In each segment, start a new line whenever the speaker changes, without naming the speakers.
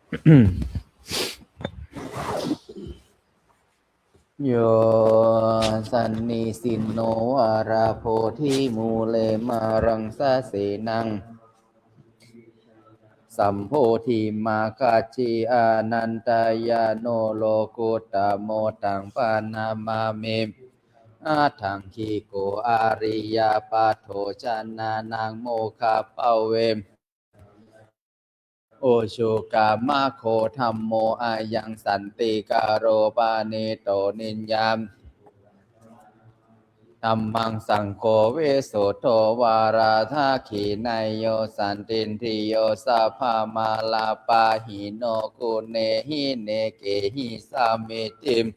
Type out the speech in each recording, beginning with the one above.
โยสันนิสินโนวาราโพธิมูเลมารังสะเสนังสัมโพธิมาคาจิอานันตายาโนโลกุตตโมตังปานามาเมอาทังคีโกอาริยาปัโถชนานังโมคาเปเวมโอชุกามะโคธัมโมอายังสันติกาโรปาเนโตนิยามธัมมังสังโฆเวโสโทวาราธาขีนายโยสันตินทิโยสัพพามาลาปาหิโนกุเนหิเนเกหิสามิติม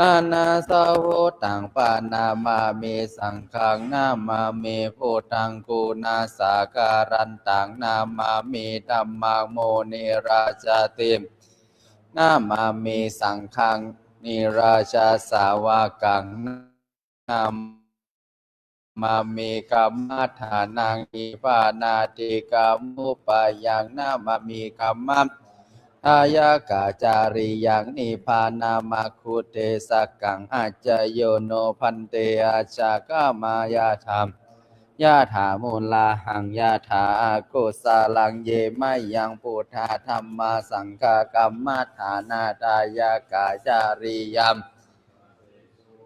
อานาสาวตังปานามาเมสังฆังนามาเมโพธังกูนาสาการันตังนามาเมธัมมังโมนิราชติมนามาเมสังฆังนิราชาสาวกังนามาเมกัมมัฏฐานังอิปานาติกัมมุปายังนามามีกัมมัมทายากาจาริยังนิพานามาคุเตสักกังอาจโยโนพันเตอาชากามายาธรรมยาถามูลาหังยาถาอากุสาลังเยมะยังพุทธาธรรมาสังฆกัมมัฏฐานาทายากาจาริยัม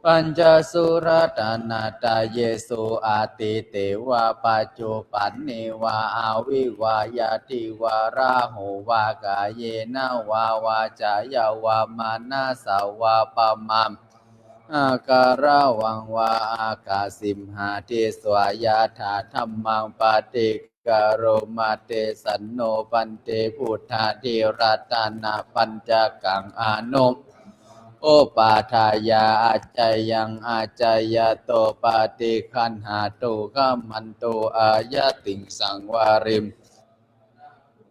ปัญจสุรตานาตาเยสุอาติเตวะปัจจุปันเนวะอาวิวายาติวาราโหวากาเยนะวาวาจายาวามานาสาวาปะมัมอาการะวังวาอากาสิมหาเทสวายาถาธัมมังปาติกโรมาเตสันโนปันเตพุทธาธิรัตนาปัญจกังอานุโอปาทายาอาจจยังอาจจยโตปาติคันหาตุกัมมันโตอายติงสังวาริม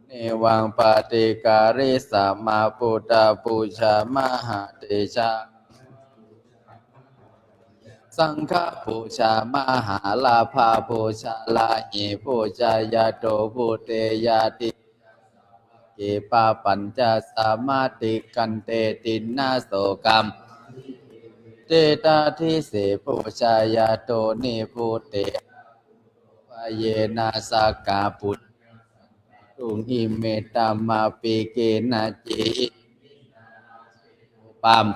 เนวังปาติการิสัมมาปุตตะปูชามหาเตชะสังฆปูชามหาลาภาปูชาลาหิปูชายาโตปุเตยาติเกปาปัญจสามาติกันเตตินนาโสกัมเตตาทิเสปุชายาโตนิพุเตวะเยนะสากาปุตตุงหิเมตตามาปิเกนะจิปัม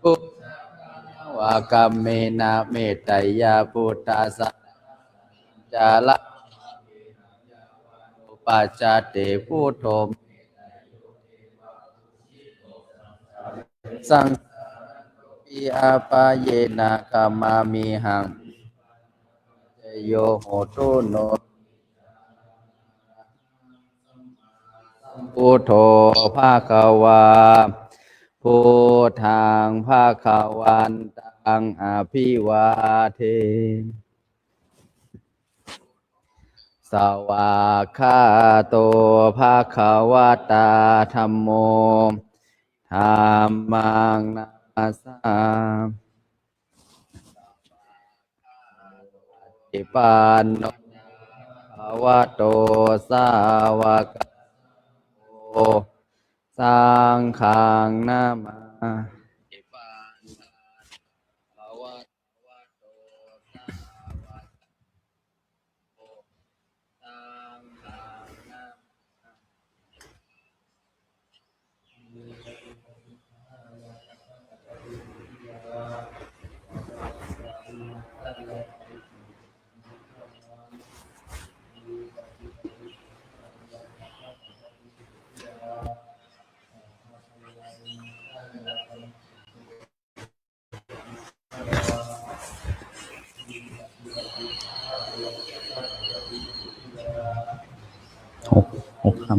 ปุวะกัมเมนะเมตตายาพุทธาสัจจาระปัจจเตพุทโธสังปิอาปาเยนะกัมมามิหังโยโหตุโนพุทโธภาควาพุทธังภาควันตังอภิวาเทสวากขาโตภาควตาธัมโมธัมมังนาสสามิปันโนภะคะวะโตสาวกโตสังฆังนามามิปันโนภะคะวะโตสาวกโตสังฆังนามาหกคำ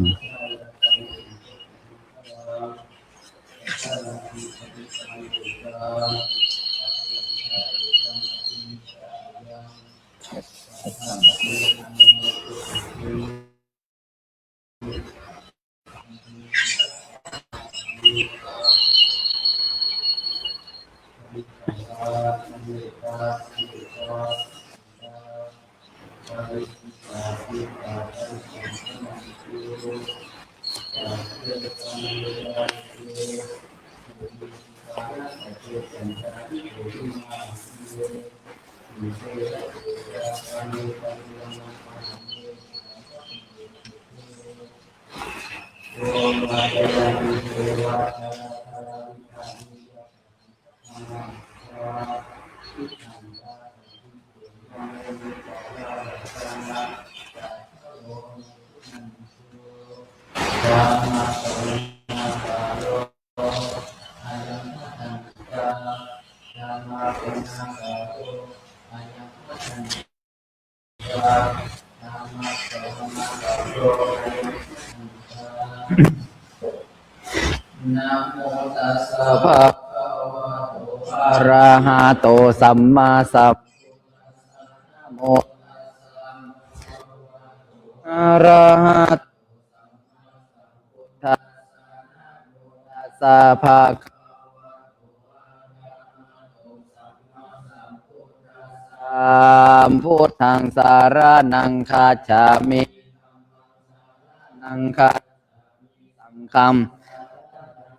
นะโมตัสสะภะคะวะโตอะระหะโตสัมมาสัมพุทโธอะระหะตัสสะภะคะสัมพุทธังสารนังคัจฉามินังคัจสังฆัง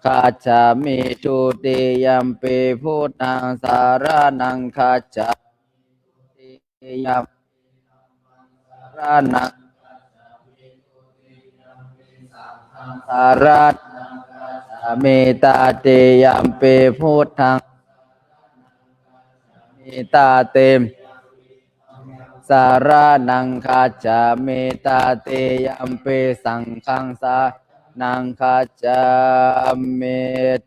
คัจฉามิทุติยัมปิพุทธังสารนังคัจฉามิยัมสารนังสารนังคัจฉามิตาติยัมปิพุทธังมิตาเตมสารนังคัจฉามิตาเตยัมปิสังฆังสานังคัจฉามิ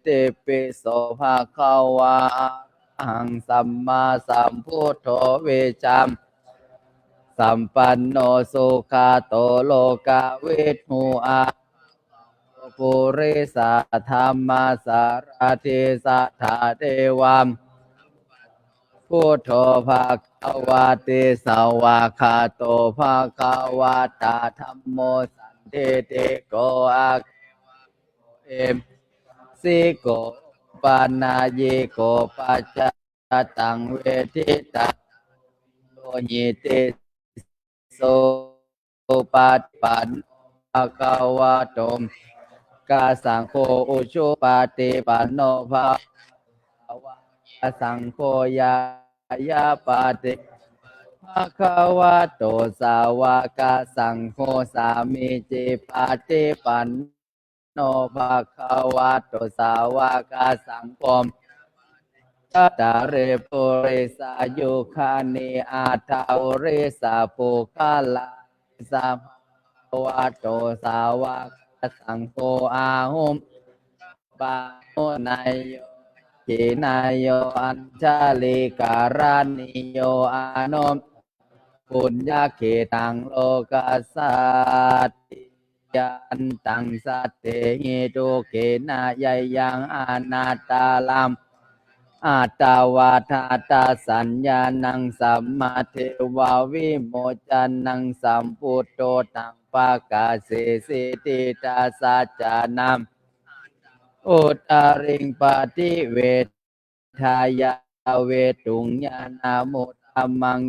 ติปิโสภะคะวะอะระหังสัมมาสัมพุทโธเวชัมสัมปันโนสุขโตโลกวิทูอาปุริสัทธรรมสารทิสัทธาเทวัมพุทโธภะคะวะติสวากขาโตภะคะวะตาธัมโมสันติติโกอาเอมสิโกปานาเยโกปัจจตังเวทิตังโลหิติโสปัตปันภะคะวะโตกาสังโฆอุชุปาติปันโนภะคะวะสังโฆยายาปาติภะคะวะโตสาวกสังโฆสามิจิปาติปันโนภะคะวะโตสาวกสังโฆทัตตาเรปุริสายุคานิอาทาวริสาปุคาลาสัมภวะโตสาวกสังโฆอาหุมปาโนนายโยขินายโยอัญชาลิการานิโยอานุปุญญาเขตังโลกัสสัตติยันตังสัตเตหิตุเขนะยายังอนาตาลัมอาตาวาทาตาสัญญานังสัมมาเทวาวิโมจันนังสัมพุทโตตังปะกาเสสิติตาสัจจานัมอุตาริงปฏิเวทายาเวตุงญาณมุตตมัง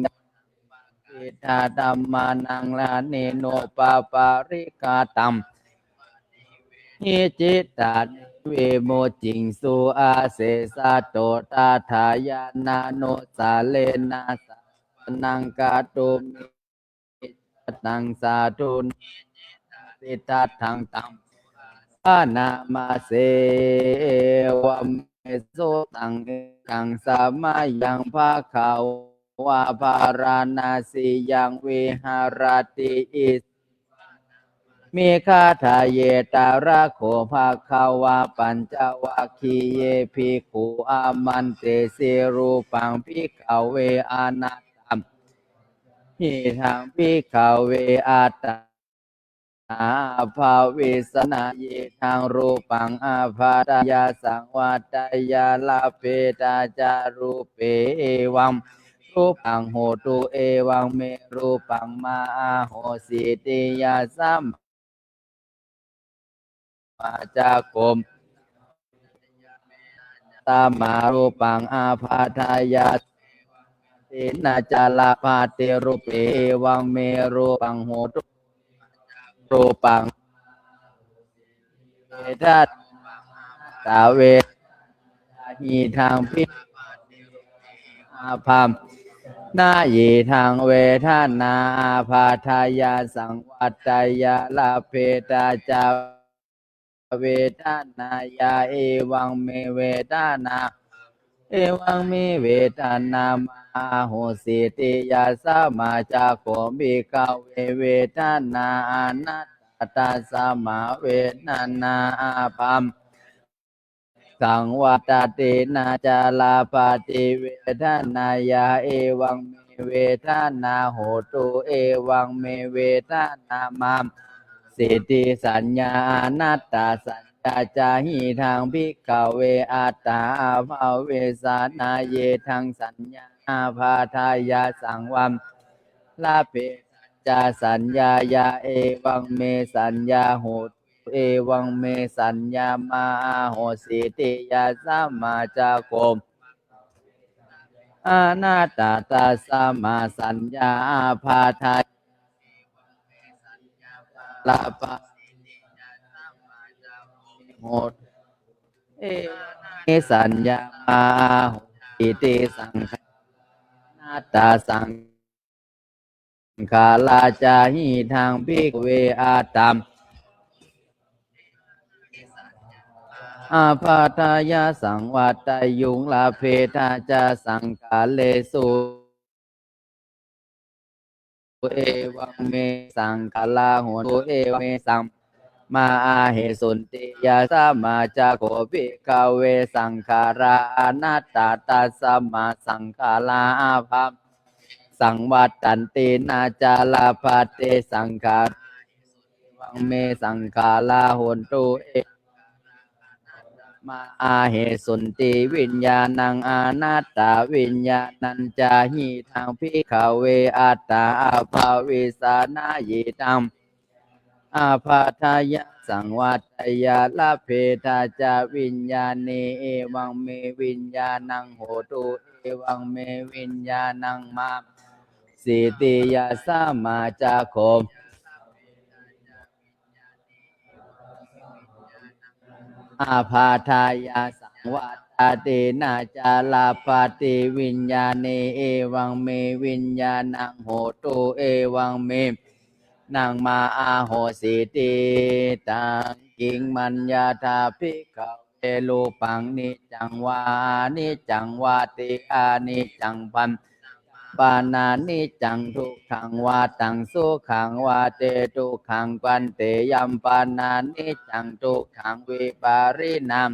อิทาธัมมานังลาเนโนปาปาริกาตัมหิจิตตาเวโมจิงสุอาเสสะโตตาทายานาโนสาเลนะสานังกาตุมิตังสาธุติทัตถังตัมอานามาเสวัมเมโสตังกังสามายังภาขาวาภาราณาสียังวิหารติอิสมีคาถาเยตาระโขภาคาวาปัญจวัคคีเยภิกขุอามันเตสิรูปังภิกขเวอานาตัมหิทังภิกขเวอาตาอาภาวิสนาเยทางรูปังอาภาตายาสังวัตยาลาเพตาจารูเปเอวัมรูปังโหตุเอวังเมรูปังมาอาโหสิติยาสัมมาจากมตามารูปังอาภาทายาตินาจาลาภาเตรูปเอวังเมรูปังโหตุรูปัง ทัตตาเวหีทางพิอาภัมนายีทางเวทนาอาพาทายาสังวัตตายาลาเพตาจาเวทนายาเอวังเมเวทนาเอวังเมเวทนามาโหสิติยาสมาจาโคบิกาเวเวทนาอนัตตาสมาเวทนาอาภัมสังวัตตินาจาลาปฏิเวทนายาเอวังเมเวทนาโหตุเอวังเมเวทนามามสิทธิสัญญานัตตาสัญญาจาหิทางภิกขเวอัตตาภาเวสานาเยทางสัญญาภาทายาสังวัมลาเปจาสัญญายาเอวังเมสัญญาโหตุเอวังเมสัญญามาโหสิติยาสัมมาจาโคมอานาตตาสัมมาสัญญาภาทายลาปะโหตเอเมสัญญามาโหสิติสังขนาตตาสังขาลาจาหิทางภิกขเวอาตัมอาปาทายาสังวัตตยุงลาเพทาจาสังกาเลสุเอวังเมสังกาลาโหตุเอวังเมสังมาอาเหสุนติยาสมาจาโคภิกขเวสังขาราอนัตตาตัสสมาสังขาราอาภัมสังวัตตันตินาจาลาภาเตสังขาวังเมสังขาราโหตุเอมาอาเหสุนติวิญญาณังอนัตตาวิญญาณัญจาหิทางภิกขเวอัตตาอาภาวิสานายิตังอาภาทายะสังวัตยาลาเพทาจาวิญญาณเอวังเมวิญญาณังโหตุเอวังเมวิญญาณังมาสิติยาสมาจาโคมอาภาทายาสังวัตเตนาจาลาปฏิวิญญาณเอวังเมวิญญาณังโหตุเอวังเมนังมาอาโหสิติตังกิงมัญญาธาภิกขเวลูปังนิจังวานิจังวาติอานิจังปันปานานิจังทุกขังวาตังสุขังวาเตทุกขังปันเตยัมปานานิจังทุกขังวิปารินาม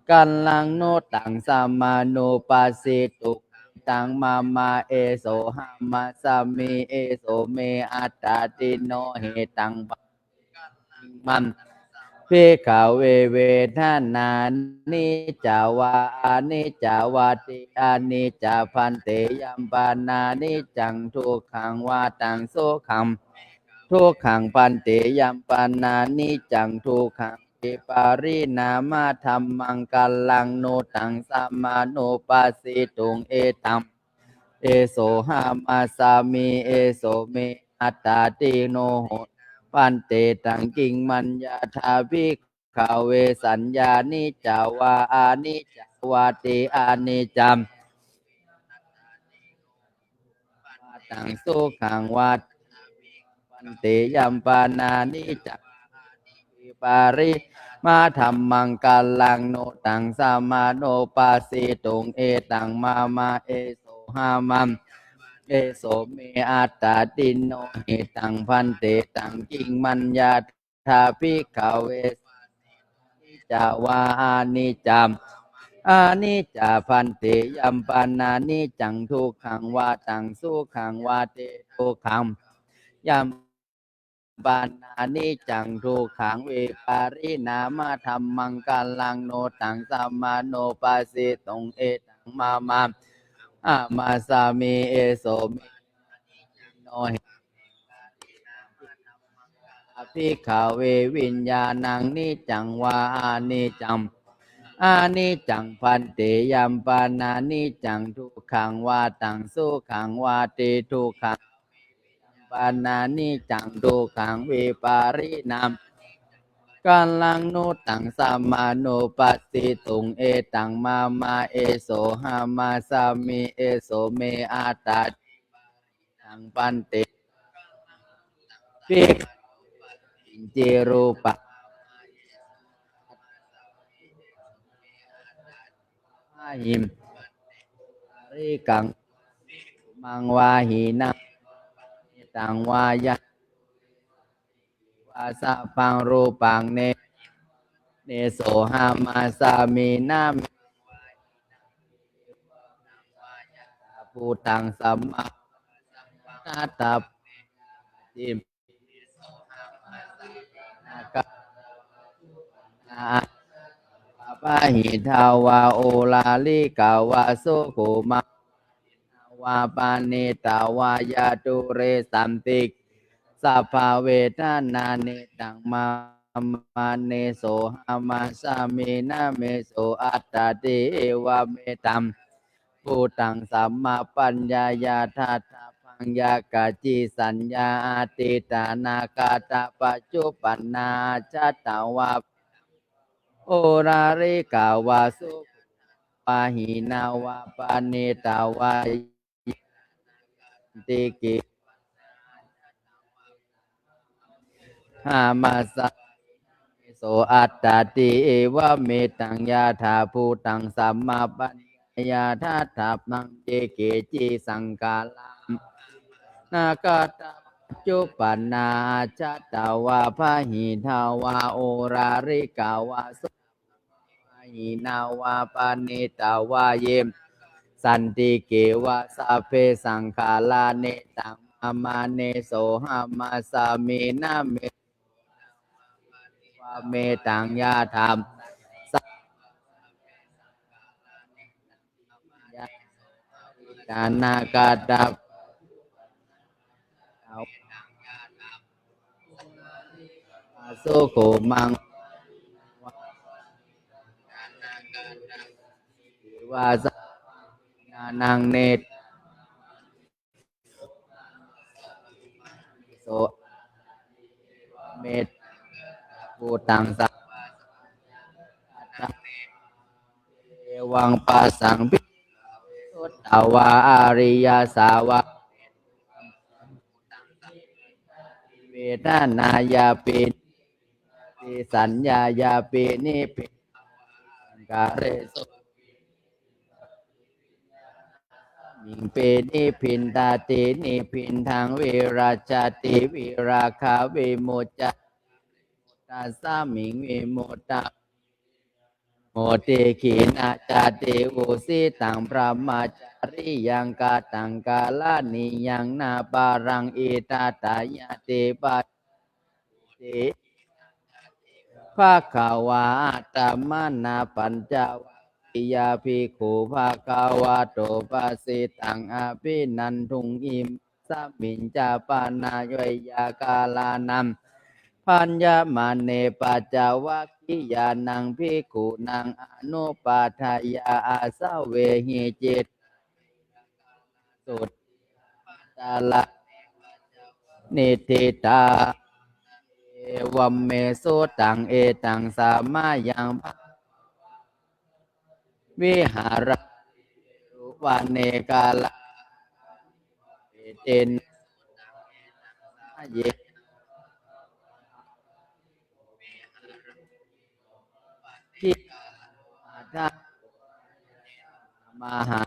กัลลังโนตังสัมมานุปัสสิตุตังมามาเอโสหัมมาสามิเอโสเมอัตตาติโนเหตังมันภิกขเวเวทนานิจาวาอานิจาวาติอานิจาพันเตยัมปานานิจังทุกขังวาตังโสขังทุกขังพันเตยัมปานานิจังทุกขังวิปารินามาธรรมังกัลลังโนตังสัมมานุปัสสิตุงเอตัมเอโสหามาสามีเอโสเมอัตตาติโนโหปันเตตังกิงมัญญาธาภิกขเวสัญญานิจาวาอานิจาวาติอานิจัมตังสุขังวัตปันเตยัมปานานิจักวิปาริมาธรรมังกัลลังโนตังสัมมาโนปัสสิตุงเอตังมามาเอโสหามัมเอโสเมอัตตาตินโนหิตังพันเตตังกิงมัญญาธาภิกขเวนิจาวาอานิจัมอานิจจาพันเตยัมปานานิจังทุกขังวาตังสุขังวาเตทุกขังยัมปานานิจังทุกขังวิปารินามาธรรมังกัลลังโนตังสัมมาโนปัสสิตุงเอตังมามาอามาสามีเอโสมิโนเหภิกขเววิญญาณังนิจังวาอานิจังอานิจังพันเตยัมปานานิจังทุกขังวาตังสุขังวาติทุกขังปานานิจังทุกขังวิปารินาม กาลังโนตังสัมมาโนปัสสิตุงเอตังมามาเอโสหามาสามิเอโสเมอาตาตังปันติภิกขินจิรูปะหิมริกังมังวาหีนังตังวายาวาสะปังรูปังเนโสหามาสามีนามิภูตังสัมมานาตาจิมนาคานาปะหิทาวาโอลาลิกาวาสุโขมาวาปานิตาวายาตุเรสัมติสัพพเวทนานิตังมามาเนโสหามาสามีนาเมโสอัตตาติเอวะเมตัมภูตังสัมมาปัญญายาทัตถะพังยากาจิสัญญาอาติตานาคาตาปัจจุปันนาชัตตาวาโอราริกาวาสุปาหินาวาปานิตาวาติกิหามาสะโสอัตตาติเอวะเมตังยาธาภูตังสัมมาปัญญาทัตถะพังเจเกจิสังกาลังนาคาตาจุปันนาชัตตาวาพะหิทาวาโอราริกาวาสุหินาวาปานิตาวาเยมสันติเกวะสัพเพสังขาลาเนตังมามาเนโสหามาสามีนาเมวะเมตังยาธรรมสัพยานาคาตาสุโขมังวาสนานังเนตโสเมตภูตังสัพเอวังปัสสังภิสุตตวาอาริยสาวะเวทนายาปิติสัญญายาปินิปิกาเรสุมิงเปนิพินตาตินิพินทางวิราชติวิราคาวิมุจจตาสามิงวิมุตตาโมติขีนาจาติอุสิตังพระมาจาริยังกาตังกาลานิยังนาปารังอิตาตายาติปัสสิภาคาวาตามนาปัญจวัคคียาภิกขุภาคาวาโตปัสสิตังอภินันทุงอิมสัมมิญจาปานาโยยากาลานัมปัญญมาเนปัจจวัคคียานังภิกขุนังอนุปัฏฐายาอาสาเวหิจิตสุตตาลานิทิตาเอวัมเมสุตังเอตังสามายังวิหารรุวาเนกาลเอเตนเยทิอาทามหา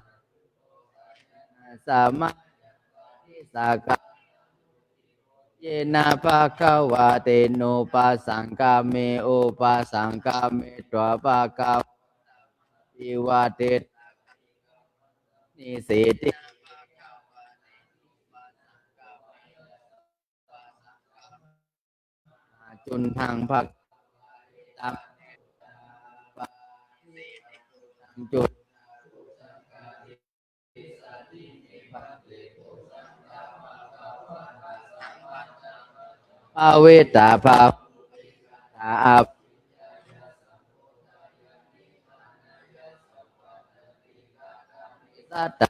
สามาทิสากาเยนะภะคะวะเตโนปัสสังกาเมโอปัสสังกาเมตวะภะคะวิวะเตนิสิติจุนทังภะตัมจุดภาเวตาภาตาอาสัตต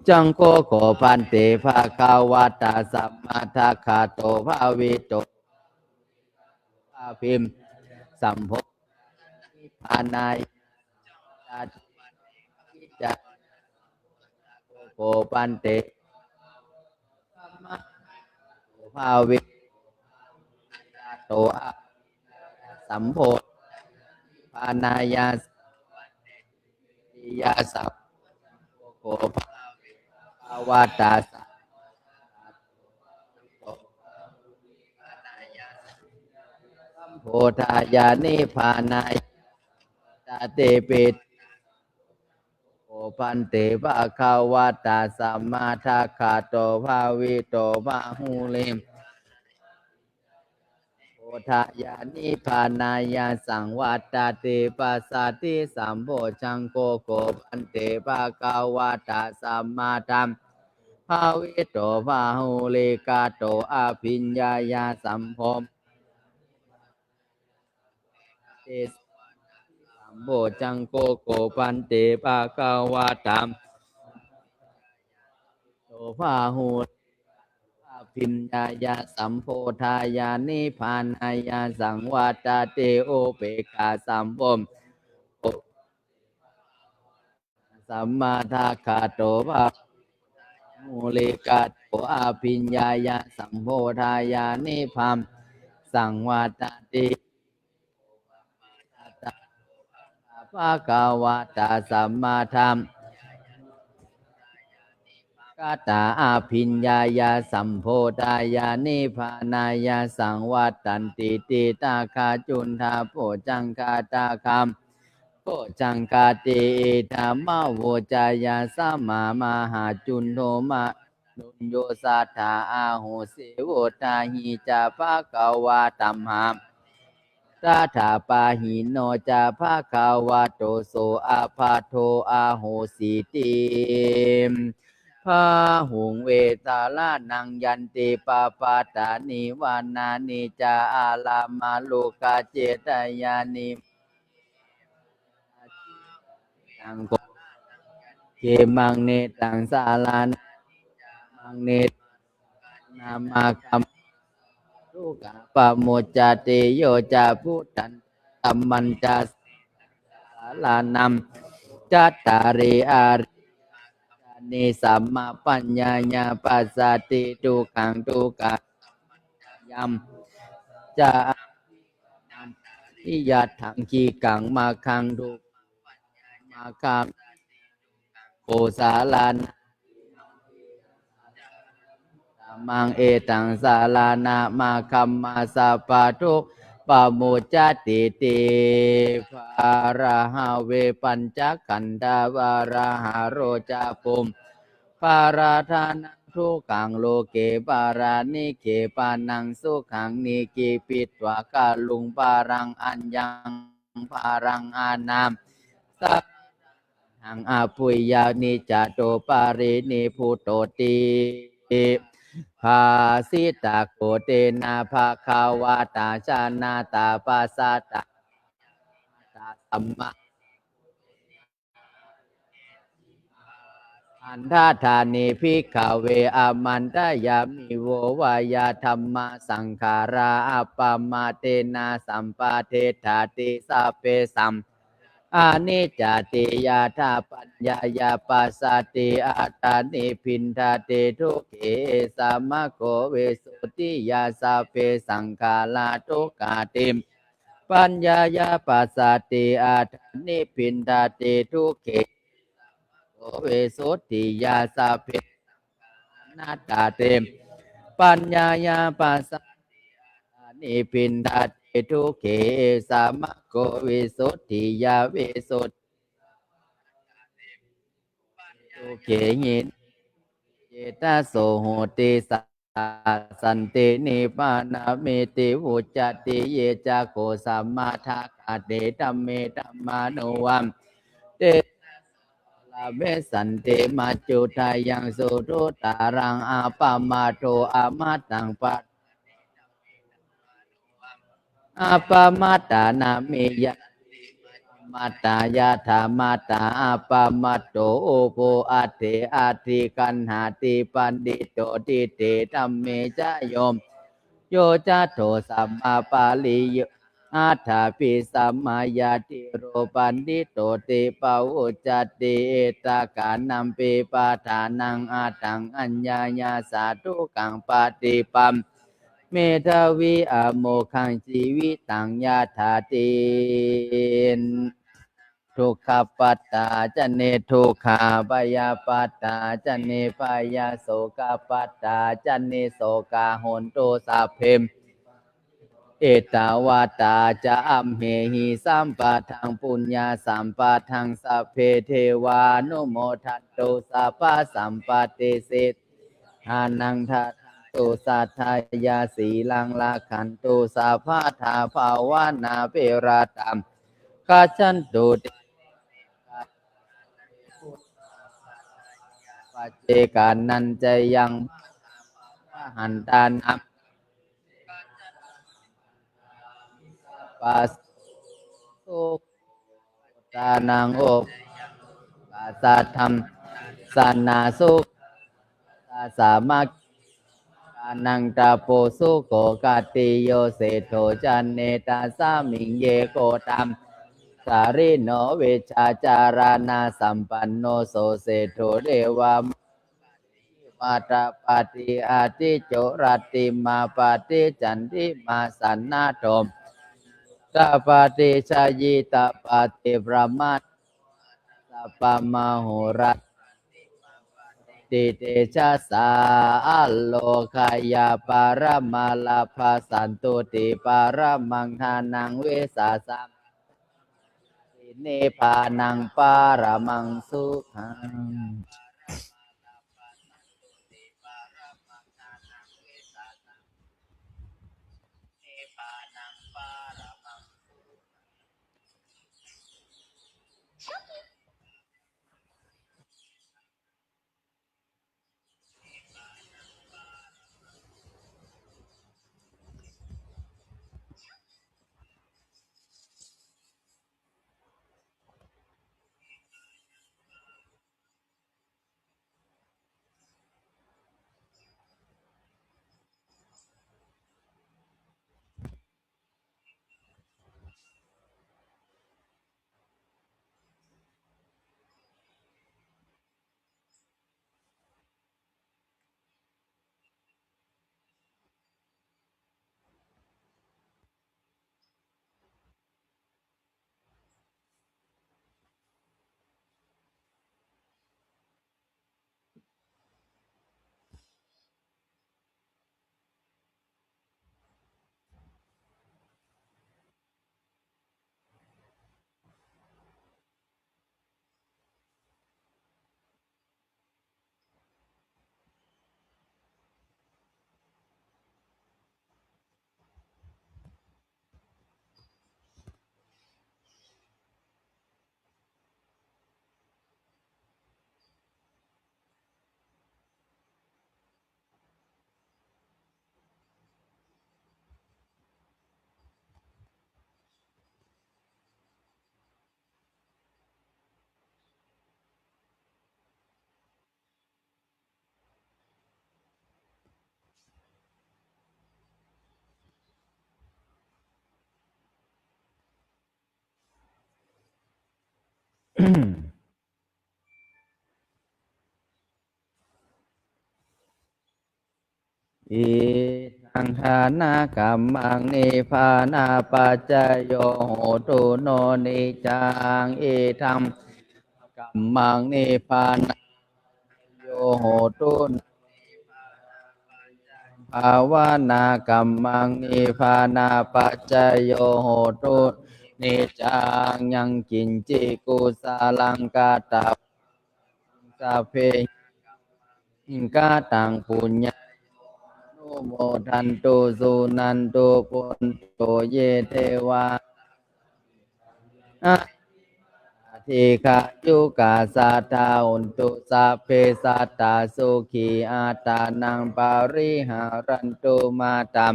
จังโคโคพันเตภะคะวะตาสัมมาทัคคะโตภาวิโตภา พิมพ์สัมโพธิปานายาติจักโกปันเตภาวิโตอะสัมโพธิปานายาสิยาสัพโกภาวาตาสัพโพธายานิพานายตาเตปิโอปันเตภะคะวะตาสัมมาทัคคะโตภาวิโตมะหุลิมโพธายานิพานายาสังวัตตาเตปัสสะติสัมโพชังโกโกปันเตภะคะวะตาสัมมาธัมภาวิโตภาหุลิกาโตอภิญญายาสัมโพเตสัมโพชังโกโกปันเตภะคะวะตาโตภาหุอภิญญายาสัมโพธายานิพานายาสังวัตเตโอเปกาสัมโพสัมมาทัคคะโตภะมุลิกาโตอภิญญายาสัมโพธายานิพัมสังวัตติภะคะวะตาสัมมาธัมกตาอภิญญายาสัมโพธายานิพานายาสังวัตตันติติตาคาจุนทาโพจังคาตาคัมโพจังคาติธรรมโวจายาสัมมามหาจุนโทมะนุญโยสัทธาอาโหสิโวตาหิจาภะคะวะตัมหามตถาปาหิโนจาภะคะวะโตโสอาภาโทอาโหสิติพาหุงเวตาลานังยันติปาปาตานิวานานิจาอาลามาลุกาเจตยานิตังโกเกมังเนตังสาลานมังเนนามาคัมทุกขปะโมจติโยจาพุทธันตัมมันจาสาลานัมจัตตาริอารินิสัมมาปัญญาญาปัสสติทุกขังทุกขยัมจะอิยัตถังคีกังมาคังทุกมาคังโกสาลานมังเอตังสาลานามาคัมมาสาปะทุกปะโมจติติภาราหาเวปัญจขันธาวาราหาโรจาปุมปาราธานังทุกขังโลเกปารานิเกปานังสุขังนิกิปิตวากาลุงปารังอัญญังปารังอานามสัพหังอาปุยยานิจโตปารินิพุโตติภาสิตาโกเตนะภะคะวะตาชานาตาปัสสะตาสัมมาอันทาธานิภิกขเวอามันตยามิโววายาธรรมสังขาราอัปปมาเตนะสัมปะเทถาติสัพเพสัมอานิจจติยาธาปัญญายาปัสสติอัตตานิพินทาเตทุกเขสัมมโกเวสุติยาสัพเพสังขาราทุกขาติมปัญญายาปัสสติอัตตานิพินทาเตทุกเขเวสุติยาสัพเพนาตาเตมปัญญายาปัสสนิพินทาเตทุกเขสัมมโกวิสุทธิยาวิสุทธิทุกเขหินเจตโสโหติสัสสันตินิพพานามิติวุจจติเยจะโกสัมมาทัคคะเตธัมเมธัมมานุวัมเตลาเวสันติมัจจุทายังสุรุตารังอาปามาโทอามาตังปัตอาปามาตานามิยะมาตายาธามาตาอาปามาโตโอโภอัตเถอาทิกันหาติปันดิโตติเตธัมเมจโยม โยจะโตสัมมาปาลิโยอัฏฐปิสัมมาญาติโรปันติโตติปะวุจจติเอตากานัมปิปาทานังอาตังอัญญาญาสาธุกังปฏิปัมเมทาวิอโมขังชีวิตังยาถาตินทุกขปัตตาจะเนทุกขาปยาปัตตาจะเนปยาโสกปัตตาจะเนโสกาโหนตุสัพเพมเอตาวาตาจะอัมเหหิสัมปะทังปุญญาสัมปะทังสัพเพเทวานุโมทันตุสัพพะสัมปติสิทธานังทัตตุสัทธายาสีลังลาขันตุสัพพะทาภาวนาเปราตัมกัจฉันตุปัจเจกานันจะยังหันตานัมปัสสุตานังโอปัสสัทธัมสันนาสุตาสามัคกานังตาโปสุโกกาติโยเสโทจันเนตาสามิงเยโกตัมสาริโนเวชาจารานาสัมปันโนโสเสโทเดวามาตาปฏิอาทิโจรติมาปฏิจันทิมาสันนาโตมตาปฏิชายิตาปฏิพระมาสัปปะมโหรัตติเตชะสาโลกายาปารมาลาภสันตุติปารมังทานังเวสาสัมเนพานังปารมังสุขังอิทังทานากัมมังนิพพานาปัจจโยโหตุโนนิจังอิทังกัมมังนิพพานาโยโหตุภาวนากัมมังนิพพานาปัจจโยโหตุนิจังยังกินจิกุสาลังกาตาสัพเพหิงกาตังปุญญานุโมทันตุสุนันตุปุณโตเยเทวาทิกายุกาสัทธาอุนตุสัพเพสัตตาสุขีอาตานังปาริหารันตุมาตัม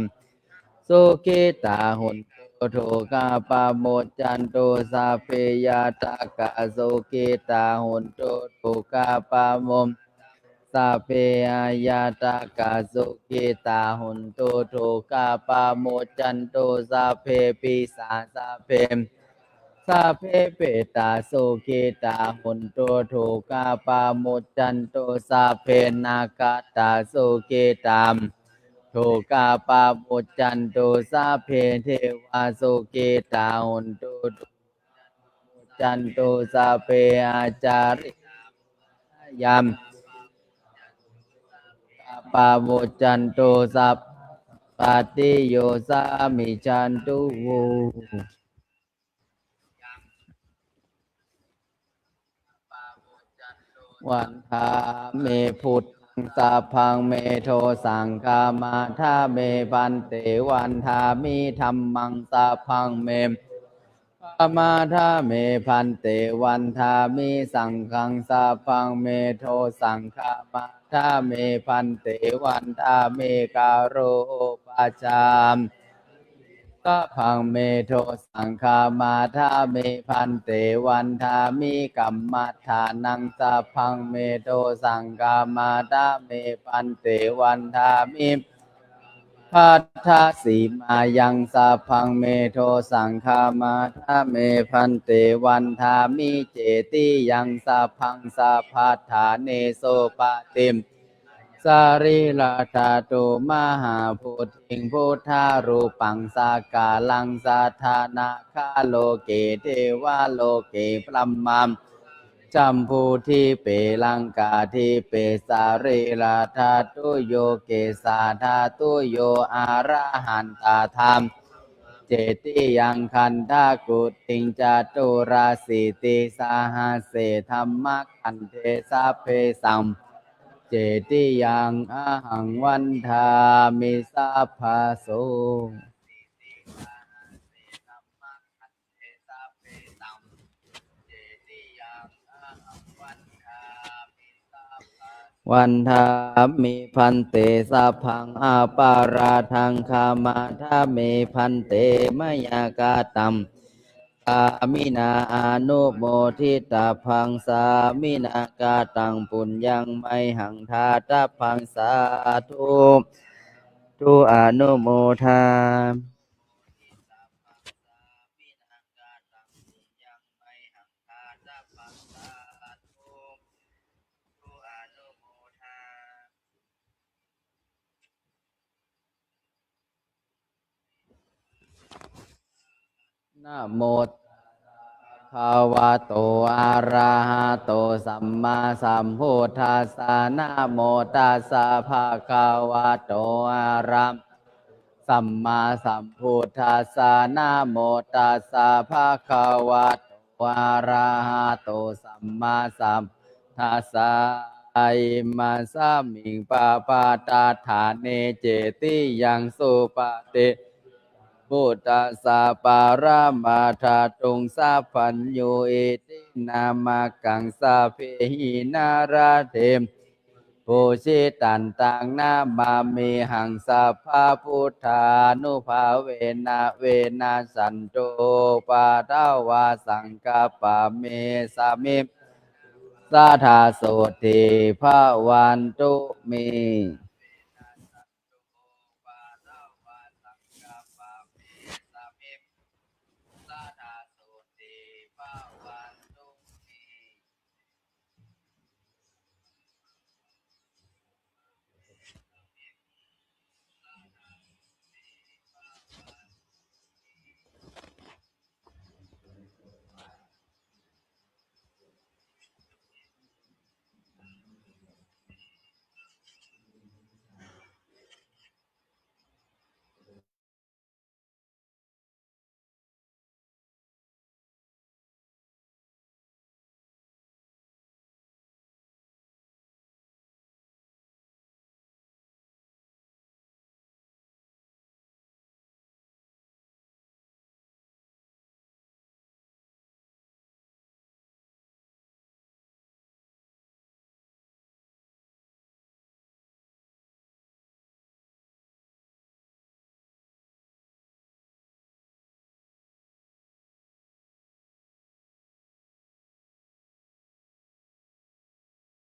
สุขิตาหุนตุโทกาปาโมจจันตุสัพเพยาตากะสุขิตาหุนตุโทกาปาโม สัพเพอายาตากาสุขิตาหุนตุทุกขาปาโมจจันตุสัพเพปิสาสัพเพสัพเพเปตาสุขิตาหุนตุทุกขาปาโมจจันตุสัพเพนาคาตาสุขิตามทุกขาปาโมจจันตุสัพเพเทวาสุขิตาหุนตุจันตุสัพเพอาจาริยามปาโมจจันตุสัพปฏิโยสามิจันตุวันทาเมพุทธังสัพพังเมโทสังฆามาทาเมพันเตวันทามิธัมมังสัพพังเมมาทาเมพันเตวันทามิสังฆังสัพพังเมโทสังฆามาทาเมพันเตวันทาเมการโรปาจามสัพพังเมโทสังฆามาทาเมพันเตวันทามิกัมมัฏฐานังสัพพังเมโทสังฆามาทาเมพันเตวันทามิพัทธสีมายังสัพพังเมโทสังฆามาทาเมพันเตวันทามิเจติยังสัพพังสัพพัทธาเนโสปติมสารีราธาตุมหาพุทธิงพุทธารูปังสากาลังสัทธานาคาโลเกเทวาโลเกพรัมมัมจัมพูทิเปลังกาทิเปสารีราธาตุโยเกสาธาตุโยอาระหันตาธรรมเจติยังคันธากุติงจตุราสิติสาหาเสธรรมคันเทสัพเพสัมเจติยังอาหังวันทามิสัพพะโสวันทามิพันเตสัพพังอาปาราทังคามาทาเมพันเตมยากาตัมสามินาอนุโมทิตาพังสามินากาตังปุญญังไมหังทาตาพังสาธุทุอนุโมทานะโมภาวะโตอะระหะโตสัมมาสัมพุทธัสสะนะโมตัสสะภะคะวะโตอะระสัมมาสัมพุทธัสสะนะโมตัสสะภะคะวะโตอะระหะโตสัมมาสัมพุทธัสสะอิมัสสะมิงปะปะตาฐานเนเจติยังสุปฏิพุทธัสสะปารามาธาตุงสัพพัญญูอิตินามากังสัพเพหินาราเทมปุชิตันตังนามามิหังสัพพะพุทธานุภาเวนะเวนะสันโตปะทาวาสังกัปปะเมสามิสัทธาโสติภาวันตุเม